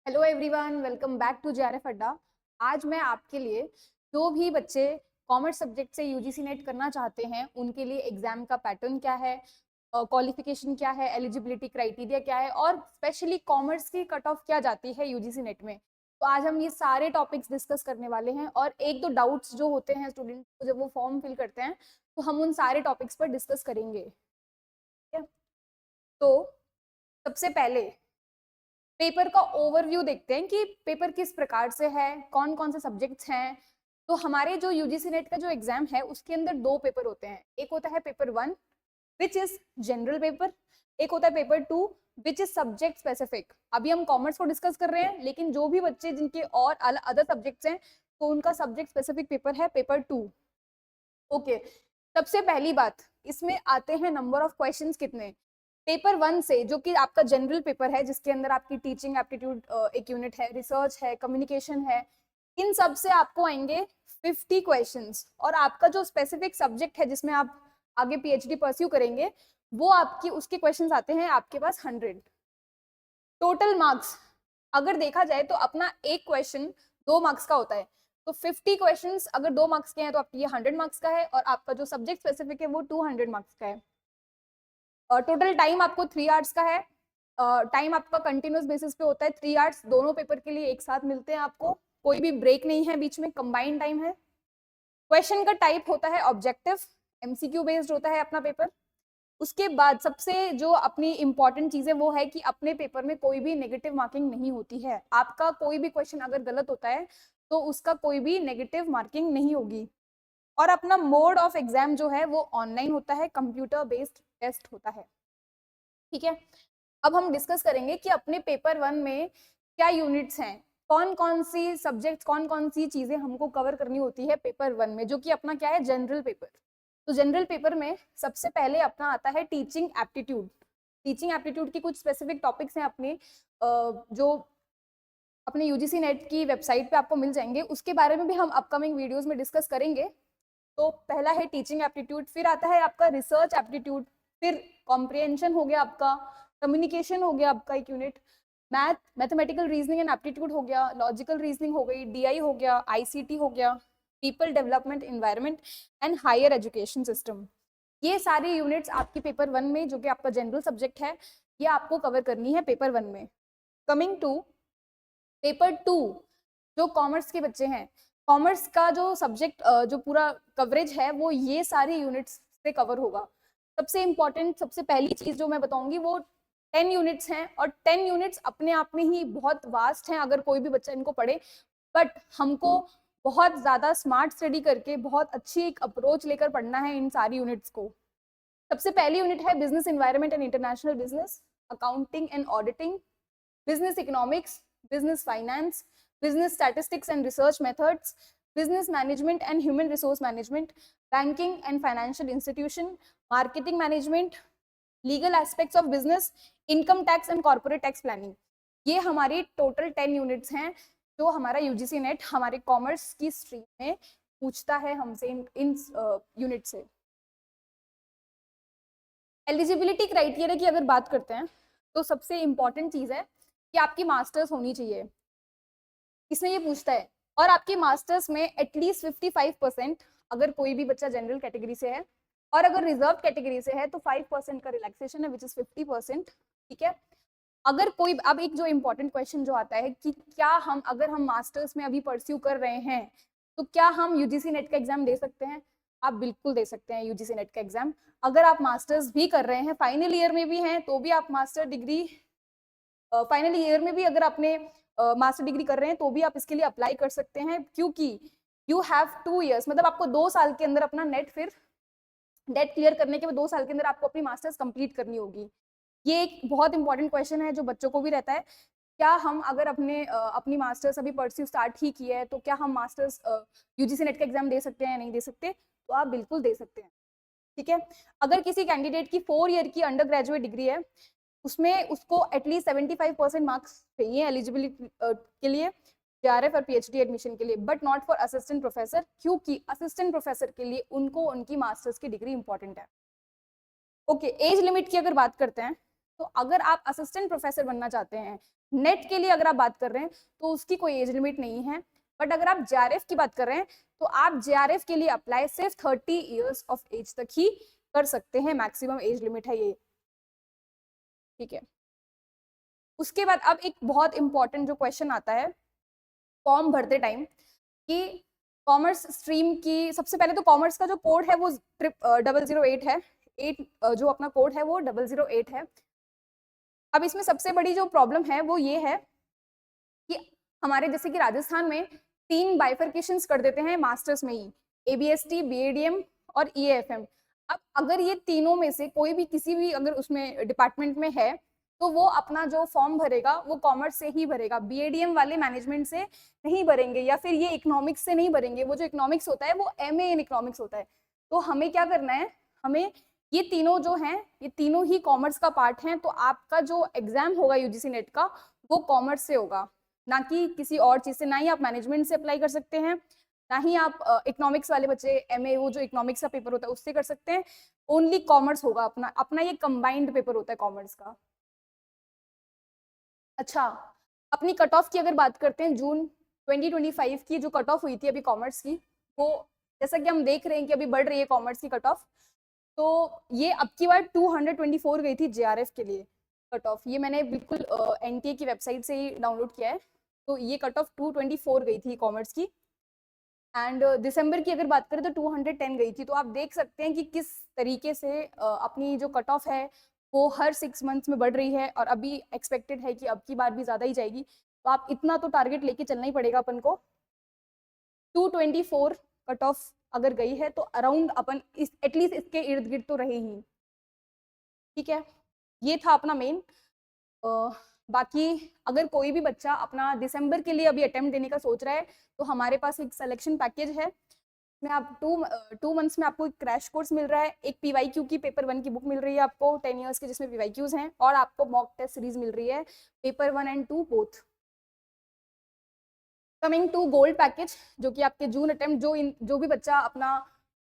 Hello everyone, welcome back to JRF Adda. आज मैं आपके लिए जो भी बच्चे कॉमर्स सब्जेक्ट से यूजीसी नेट करना चाहते हैं उनके लिए एग्जाम का पैटर्न क्या है, क्वालिफिकेशन क्या है, एलिजिबिलिटी क्राइटेरिया क्या है और स्पेशली कॉमर्स की कट ऑफ क्या जाती है यूजीसी नेट में। तो आज हम ये सारे टॉपिक्स डिस्कस करने वाले हैं और एक दो डाउट्स जो होते हैं स्टूडेंट्स को जब वो फॉर्म फिल करते हैं तो हम उन सारे टॉपिक्स पर डिस्कस करेंगे। ठीक है, तो सबसे पहले पेपर का ओवरव्यू देखते हैं कि पेपर किस प्रकार से है, कौन कौन से सब्जेक्ट्स हैं। तो हमारे जो यूजीसी नेट का जो एग्जाम है उसके अंदर दो पेपर होते हैं। एक होता है paper 1 which is general paper, एक होता है paper 2 which is subject specific. अभी हम कॉमर्स को डिस्कस कर रहे हैं, लेकिन जो भी बच्चे जिनके और अदर सब्जेक्ट्स हैं तो उनका सब्जेक्ट स्पेसिफिक पेपर है पेपर 2। ओके, सबसे पहली बात, इसमें आते हैं नंबर ऑफ क्वेश्चंस कितने। पेपर 1 से जो कि आपका जनरल पेपर है जिसके अंदर आपकी टीचिंग एप्टीट्यूड एक यूनिट है, रिसर्च है, कम्युनिकेशन है, इन सब से आपको आएंगे 50 क्वेश्चंस। और आपका जो स्पेसिफिक सब्जेक्ट है जिसमें आप आगे पीएचडी परस्यू करेंगे वो आपकी उसके क्वेश्चंस आते हैं आपके पास 100। टोटल मार्क्स अगर देखा जाए तो अपना एक क्वेश्चन 2 मार्क्स का होता है, तो 50 क्वेश्चंस अगर 2 मार्क्स के हैं तो आपकी ये 100 मार्क्स का है और आपका जो सब्जेक्ट स्पेसिफिक है वो 200 मार्क्स का है। टोटल टाइम आपको 3 आवर्स का है। टाइम आपका कंटिन्यूस बेसिस पे होता है, 3 आवर्स दोनों पेपर के लिए एक साथ मिलते हैं आपको, कोई भी ब्रेक नहीं है बीच में, कंबाइंड टाइम है। क्वेश्चन का टाइप होता है ऑब्जेक्टिव, एमसीक्यू बेस्ड होता है अपना पेपर। उसके बाद सबसे जो अपनी इंपॉर्टेंट चीज है वो है कि अपने पेपर में कोई भी नेगेटिव मार्किंग नहीं होती है। आपका कोई भी क्वेश्चन अगर गलत होता है तो उसका कोई भी नेगेटिव मार्किंग नहीं होगी। और अपना मोड ऑफ एग्जाम जो है वो ऑनलाइन होता है, कंप्यूटर बेस्ड टेस्ट होता है। ठीक है, अब हम डिस्कस करेंगे कि अपने पेपर 1 में क्या यूनिट्स हैं, कौन कौन सी सब्जेक्ट्स, कौन कौन सी चीजें हमको कवर करनी होती है पेपर 1 में, जो कि अपना क्या है जनरल पेपर। तो जनरल पेपर में सबसे पहले अपना आता है टीचिंग एप्टीट्यूड। टीचिंग एप्टीट्यूड की कुछ स्पेसिफिक टॉपिक्स हैं अपने जो अपने यूजीसी नेट की वेबसाइट पे आपको मिल जाएंगे, उसके बारे में भी हम अपकमिंग वीडियोस में डिस्कस करेंगे। तो पहला है टीचिंग एप्टीट्यूड, फिर आता है आपका रिसर्च एप्टीट्यूड, फिर कॉम्प्रिहेंशन हो गया आपका, कम्युनिकेशन हो गया आपका एक unit, mathematical reasoning and aptitude हो गया, लॉजिकल रीजनिंग हो गई, डीआई हो गया, आईसीटी हो गया, people development environment and higher education system. ये सारी यूनिट्स आपकी पेपर 1 में, जो कि आपका जनरल सब्जेक्ट है, ये आपको कवर करनी है पेपर 1 में। कमिंग टू पेपर 2, जो कॉमर्स के बच्चे हैं, कॉमर्स का जो सब्जेक्ट जो पूरा कवरेज है वो ये सारी यूनिट्स से कवर होगा। सबसे इंपॉर्टेंट, सबसे पहली चीज जो मैं बताऊंगी वो 10 यूनिट्स हैं, और 10 यूनिट्स अपने आप में ही बहुत वास्ट हैं अगर कोई भी बच्चा इनको पढ़े। बट हमको बहुत ज्यादा स्मार्ट स्टडी करके बहुत अच्छी एक अप्रोच लेकर पढ़ना है इन सारी यूनिट्स को। सबसे पहली यूनिट है business environment and international business, accounting and auditing, business economics, business finance, business statistics and research methods, business management and human resource management, banking and financial institution, marketing management, legal aspects of business, income tax and corporate tax planning। ये हमारी total 10 units हैं जो हमारा UGC net हमारे commerce की stream में पूछता है हमसे इन यूनिट से। एलिजिबिलिटी क्राइटेरिया की अगर बात करते हैं तो सबसे इंपॉर्टेंट चीज है कि आपकी मास्टर्स होनी चाहिए, इसमें ये पूछता है। और आपकी मास्टर्स में एटलीस्ट 55%, अगर कोई भी बच्चा जनरल कैटेगरी से है, और अगर रिजर्व कैटेगरी से है तो 5% का रिलैक्सेशन है विच इज 50%। ठीक है, अगर कोई, अब एक जो इम्पोर्टेंट क्वेश्चन जो आता है कि क्या हम, अगर हम मास्टर्स में अभी परस्यू कर रहे हैं तो क्या हम यूजीसी नेट का एग्जाम दे सकते हैं? आप बिल्कुल दे सकते हैं यूजीसी नेट का एग्जाम। अगर आप मास्टर्स भी कर रहे हैं, फाइनल ईयर में भी हैं, तो भी आप मास्टर डिग्री, फाइनल ईयर में भी अगर आपने मास्टर डिग्री कर रहे हैं तो भी आप इसके लिए अप्लाई कर सकते हैं, क्योंकि यू हैव 2 इयर्स, मतलब आपको 2 साल के अंदर अपना नेट, फिर नेट क्लियर करने के बाद 2 साल के अंदर आपको अपनी मास्टर्स कंप्लीट करनी होगी। ये एक बहुत इंपॉर्टेंट क्वेश्चन है जो बच्चों को भी रहता है, क्या हम अगर अपनी मास्टर्स अभी परस्यू स्टार्ट ही की है तो क्या हम मास्टर्स यूजीसी नेट का एग्जाम दे सकते हैं या नहीं दे सकते? तो आप बिल्कुल दे सकते हैं। ठीक है, अगर किसी कैंडिडेट की 4 ईयर की अंडर ग्रेजुएट डिग्री है, उसमें उसको एटलीस्ट 75% मार्क्स चाहिए एलिजिबिलिटी के लिए जेआरएफ और पीएचडी एडमिशन के लिए, but not for assistant professor, क्योंकि असिस्टेंट प्रोफेसर के लिए उनको उनकी मास्टर्स की डिग्री इंपॉर्टेंट है। ओके, एज लिमिट की अगर बात करते हैं तो अगर आप असिस्टेंट प्रोफेसर बनना चाहते हैं, नेट के लिए अगर आप बात कर रहे हैं तो उसकी कोई एज लिमिट नहीं है, बट अगर आप जेआरएफ की बात कर रहे हैं तो आप जेआरएफ के लिए अप्लाई सिर्फ 30 इयर्स ऑफ एज तक ही कर सकते हैं, मैक्सिमम एज लिमिट है ये, ठीक है। उसके बाद अब एक बहुत इंपॉर्टेंट जो क्वेश्चन आता है फॉर्म भरते टाइम कि कॉमर्स स्ट्रीम की, सबसे पहले तो कॉमर्स का जो कोड है वो 008 है, 8 जो अपना कोड है वो 008 है। अब इसमें सबसे बड़ी जो प्रॉब्लम है वो ये है कि हमारे जैसे कि राजस्थान में 3 बाइफर्केशंस कर देते हैं मास्टर्स में ही, ABST, BADM और EAFM। अब अगर ये तीनों में से कोई भी किसी भी अगर उसमें डिपार्टमेंट में है तो वो अपना जो फॉर्म भरेगा वो कॉमर्स से ही भरेगा, BADM वाले मैनेजमेंट से नहीं भरेंगे, या फिर ये इकोनॉमिक्स से नहीं भरेंगे। वो जो इकोनॉमिक्स होता है वो MA इन इकोनॉमिक्स होता है। तो हमें क्या करना है, हमें ये तीनों जो हैं ये तीनों ही कॉमर्स का पार्ट हैं, तो आपका जो एग्जाम होगा UGC नेट का वो कॉमर्स से होगा, ना कि किसी और चीज से। ना ही आप मैनेजमेंट से अप्लाई कर सकते हैं, ना ही आप इकोनॉमिक्स वाले बच्चे MA वो जो इकोनॉमिक्स का पेपर होता है उससे कर सकते हैं। ओनली कॉमर्स होगा अपना, अपना ये कंबाइंड पेपर होता है कॉमर्स का। अच्छा, अपनी कट ऑफ की अगर बात करते हैं, जून 2025 की जो कट ऑफ हुई थी अभी कॉमर्स की, वो जैसा कि हम देख रहे हैं कि अभी बढ़ रही है कॉमर्स की कट ऑफ, तो ये अब की बार 224 गई थी JRF के लिए कट ऑफ। ये मैंने बिल्कुल NTA की वेबसाइट से ही डाउनलोड किया है। तो ये कट ऑफ 224 गई थी कॉमर्स की, एंड दिसंबर की अगर बात करें तो 210 गई थी। तो आप देख सकते हैं कि किस तरीके से अपनी जो कट ऑफ है वो हर 6 मंथ्स में बढ़ रही है, और अभी एक्सपेक्टेड है कि अब की बार भी ज़्यादा ही जाएगी। तो आप इतना तो टारगेट लेके चलना ही पड़ेगा अपन को। 224 कट ऑफ अगर गई है तो अराउंड अपन एटलीस्ट इसके इर्द गिर्द तो रहे ही, ठीक है। ये था अपना मेन। बाकी अगर कोई भी बच्चा अपना दिसंबर के लिए अभी अटेम्प्ट देने का सोच रहा है तो हमारे पास एक सिलेक्शन पैकेज है, में आप 2 मंथ्स में आपको एक क्रैश कोर्स मिल रहा है, एक PYQ की पेपर 1 की बुक मिल रही है आपको 10 इयर्स की, जिसमें PYQs हैं, और आपको मॉक टेस्ट सीरीज मिल रही है paper 1 and 2 both. Coming to gold package, जो कि आपके जून अटेम्प्ट जो भी बच्चा अपना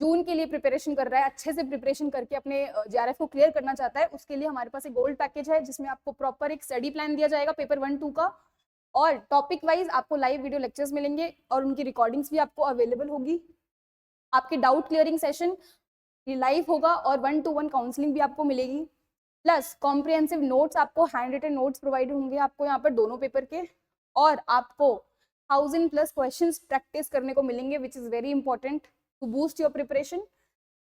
जून के लिए प्रिपरेशन कर रहा है, अच्छे से प्रिपरेशन करके अपने JRF को क्लियर करना चाहता है, उसके लिए हमारे पास एक गोल्ड पैकेज है जिसमें आपको प्रॉपर एक स्टडी प्लान दिया जाएगा पेपर 1-2 का, और टॉपिक वाइज आपको लाइव वीडियो लेक्चर्स मिलेंगे और उनकी रिकॉर्डिंग्स भी आपको अवेलेबल होगी। आपके डाउट क्लियरिंग सेशन लाइव होगा और 1-to-1 काउंसलिंग भी आपको मिलेगी, प्लस कॉम्प्रिहेंसिव नोट्स, आपको हैंड रिटन नोट्स प्रोवाइड होंगे आपको यहाँ पर दोनों पेपर के, और आपको 1000+ क्वेश्चंस प्रैक्टिस करने को मिलेंगे, which is very important to boost your preparation,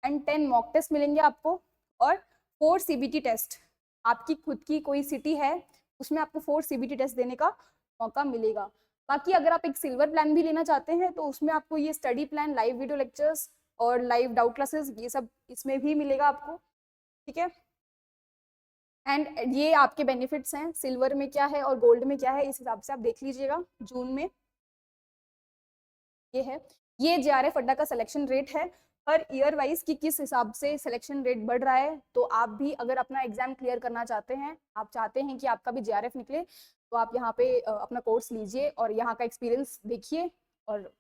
and 10 mock test मिलेंगे आपको, और 4 CBT टेस्ट। आपकी खुद की कोई सिटी है उसमें आपको 4 CBT टेस्ट देने का मौका मिलेगा। बाकी अगर आप एक सिल्वर प्लान भी लेना चाहते हैं तो उसमें आपको ये study plan, live video lectures और लाइव डाउट क्लासेस, ये सब इसमें भी मिलेगा आपको, ठीक है। एंड ये आपके बेनिफिट्स हैं, सिल्वर में क्या है और गोल्ड में क्या है, इस हिसाब से आप देख लीजिएगा। जून में ये है, ये JRF अड्डा का सिलेक्शन रेट है हर ईयर वाइज कि किस हिसाब से सिलेक्शन रेट बढ़ रहा है। तो आप भी अगर अपना एग्जाम क्लियर करना चाहते हैं, आप चाहते हैं कि आपका भी JRF निकले, तो आप यहाँ पे अपना कोर्स लीजिए और यहाँ का एक्सपीरियंस देखिए और